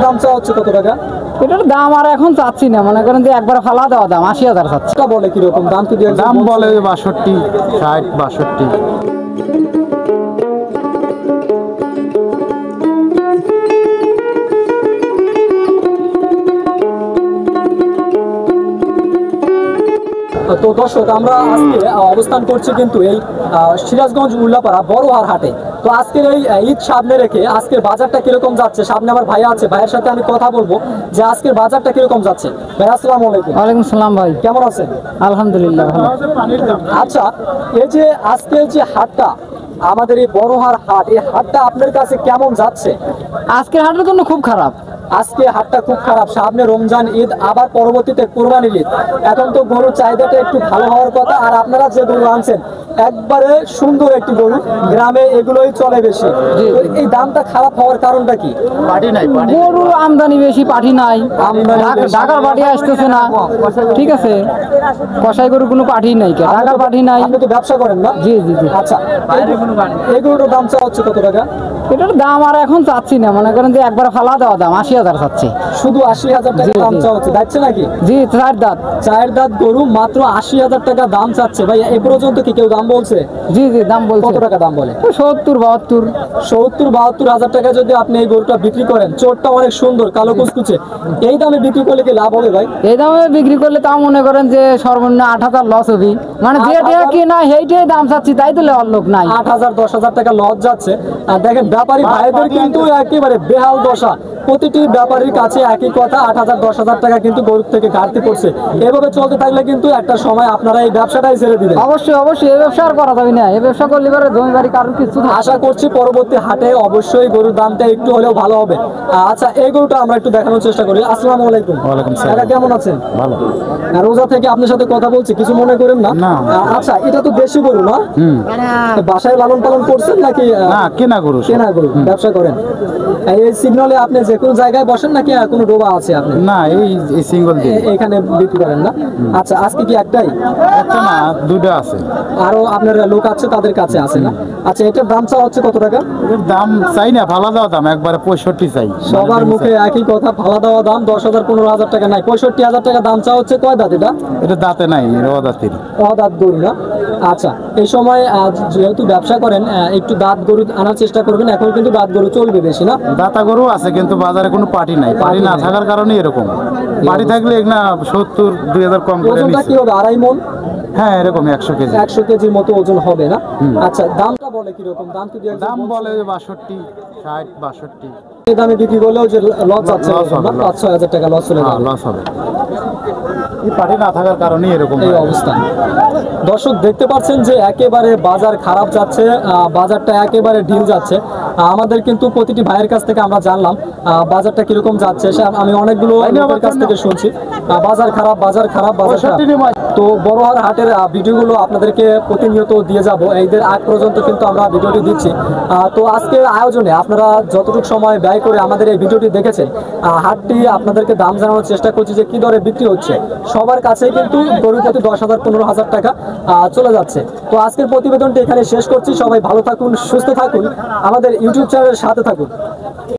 দাম চাওয়া হচ্ছে কত টাকা? এটার দাম আর এখন চাচ্ছি না, মনে করেন যে একবার ফালা দেওয়া দাম 80,000 চাচ্ছি। এটা বলে কিরকম দাম? কি দাম বলে 62, 60, 62। তো দর্শক, আমরা আজকে অবস্থান করছি কিন্তু এই সিরাজগঞ্জ উল্লাপাড়া বড়হার হাটে। তো আজকের এই ঈদ সামনে রেখে আজকের বাজারটা কিরকম যাচ্ছে, সামনে আমার ভাই আছে, ভাইয়ের সাথে আমি কথা বলবো যে আজকের বাজারটা কিরকম যাচ্ছে। ভাই আসসালামু আলাইকুম। ওয়ালাইকুম সালাম ভাই, কেমন আছেন? আলহামদুলিল্লাহ ভালো। আচ্ছা, এই যে আজকের যে হাটটা, আমাদের এই বড়হার হাট, এই হাটটা আপনার কাছে কেমন যাচ্ছে? আজকের হাটের জন্য খুব খারাপ। আজকে হাটটা খুব খারাপ। সামনে রমজান ঈদ, আবার পরবর্তীতে কোরবানির ঈদ। এখন তো গরুর চাহিদাটা একটু ভালো হওয়ার কথা। আর আপনারা যে গরু আনছেন একবারে সুন্দর একটি গরু, গ্রামে এগুলোই চলে বেশি। তো এই দামটা খারাপ হওয়ার কারণটা কি? পাটি নাই, গরুর আমদানি বেশি, পাঠি নাই, আমদানি বেশি। ঢাকার পাঠি আসতেছে না। ঠিক আছে, কষাই গরু কোনো পাঠি নাই, ঢাকার পাঠি নাই। আপনি তো ব্যবসা করেন না? জি জি জি। আচ্ছা, এই গরুটার দাম চাওয়া হচ্ছে কত টাকা? এটার দাম আর এখন চাচ্ছি না, মনে করেন যে একবার ফালা দেওয়া দাম 80,000 চাচ্ছি। শুধু 80,000 টাকা জি, দাম জি। চাওয়া হচ্ছে, যাচ্ছে নাকি? জি, 4 দাঁত। 4 দাঁত গরু মাত্র 80,000 টাকা দাম চাচ্ছে। ভাই এ পর্যন্ত কি কেউ দাম বলছে? জি জি, দাম বলছে। কত টাকা দাম বলে? 70, 72। 70-72 হাজার টাকা যদি আপনি এই গরুটা বিক্রি করেন, চোরটা অনেক সুন্দর, কালো কুচকুচে, এই দামে বিক্রি করলে কি লাভ হবে ভাই? এই দামে বিক্রি করলে তাও মনে করেন যে সর্বনিম্ন 8,000 লস হবে। মানে যে 8,000 কি না সেইটাই দাম চাচ্ছি, তাই তো লেওয়ার লোক নাই। 8,000-10,000 টাকা লস যাচ্ছে। আর দেখেন ব্যাপারী ভাইদের কিন্তু একেবারে বেহাল দশা। প্রতিটি ব্যাপারীর কাছে একই কথা, 8,000-10,000 টাকা কিন্তু গরুর থেকে ঘাটতি পড়ছে। এভাবে চলতে থাকলে কিন্তু একটা সময় আপনারা এই ব্যবসাটাই ছেড়ে দিবেন। অবশ্যই অবশ্যই, এই ব্যবসা আর করা যাবে না। এই ব্যবসা করলে পরে জমি বাড়ি কারোর কিছু না। আশা করছি পরবর্তী হাটে অবশ্যই গরুর দামটা একটু হলেও ভালো হবে। আচ্ছা, এই গরুটা আমরা একটু দেখানোর চেষ্টা করি। আসসালামু আলাইকুম। ওয়ালাইকুম সালাম। কাকা কেমন আছেন? ভালো। রোজা থেকে আপনার সাথে কথা বলছি, কিছু মনে করেন না? না। আচ্ছা, এটা তো দেশি গরু না? বাসায় লালন পালন করছেন নাকি না, কেনা গরু। কেনা গরু ব্যবসা করেন? এই সিগনালে আপনি যে কোনো জায়গায় বসেন নাকি কোনো ডোবা আছে আপনি? না, এই সিঙ্গল দিয়ে এখানে বিক্রি করেন না? আচ্ছা, আজকে কি একটাই? একটা না, দুটো আছে। আরো আপনার লোক আছে, তাদের কাছে আছে না? আচ্ছা, এটার দাম চাওয়া হচ্ছে কত টাকা? এর দাম চাই না, ভালো দাও দাম, একবারে 65 চাই। সবার মুখে একই কথা, ফালা দেওয়া দাম 10,000-15,000 টাকা নাই, 65,000 টাকা দাম চাওয়া হচ্ছে। কয় দাঁত এটা? এটা দাঁতে নাই, এটা দাঁতের। দাঁত গরু না? আচ্ছা, এই সময় যেহেতু ব্যবসা করেন, একটু দাঁত গরু আনার চেষ্টা করবেন। এখন কিন্তু দাঁত গরু চলবে বেশি না? দাতা গরু আছে কিন্তু বাজারে কোনো পাটি নাই। পাটি না থাকার কারণে এরকম। পাটি থাকলে এগুলা 70-2,000 কম করে ওজনটা নিচ্ছে। কি হবে? 2.5 মণ? হ্যাঁ, এরকম 100 কেজি। 100 কেজির মতো ওজন হবে না? আচ্ছা, দামটা বলে কিরকম? দাম কি দাম বলে 62, 60, 62। এই দামে বিক্রি করলেও যে লস যাচ্ছে, লস হবে, লস। 5-6 হাজার টাকা লস চলে হ্যাঁ, যাবে। লস হবে। এই পাটি না থাকার কারণে এরকম এই হয়। অবস্থা। দর্শক দেখতে পাচ্ছেন যে একেবারে বাজার খারাপ যাচ্ছে, বাজারটা একেবারে ঢিল যাচ্ছে। আমাদের কিন্তু প্রতিটি ভাইয়ের কাছ থেকে আমরা জানলাম বাজারটা কিরকম যাচ্ছে। আমি অনেকগুলো লোকের কাছ থেকে শুনছি বাজার খারাপ, বাজার খারাপ, বাজার খারাপ। তো বড়হার হাটের ভিডিওগুলো আপনাদেরকে প্রতিনিয়ত দিয়ে যাব। ঈদের আগ পর্যন্ত কিন্তু আমরা ভিডিওটি দিচ্ছি। তো আজকের আয়োজনে আপনারা যতটুকু সময় ব্যয় করে আমাদের এই ভিডিওটি দেখেছেন, হাটটি আপনাদেরকে দাম জানানোর চেষ্টা করছি যে কি দরে বিক্রি হচ্ছে। সবার কাছে কিন্তু গরু প্রতি 10,000-15,000 টাকা চলে যাচ্ছে। তো আজকের প্রতিবেদনটি এখানে শেষ করছি। সবাই ভালো থাকুন, সুস্থ থাকুন, আমাদের ইউটিউব চ্যানেলের সাথে থাকুন।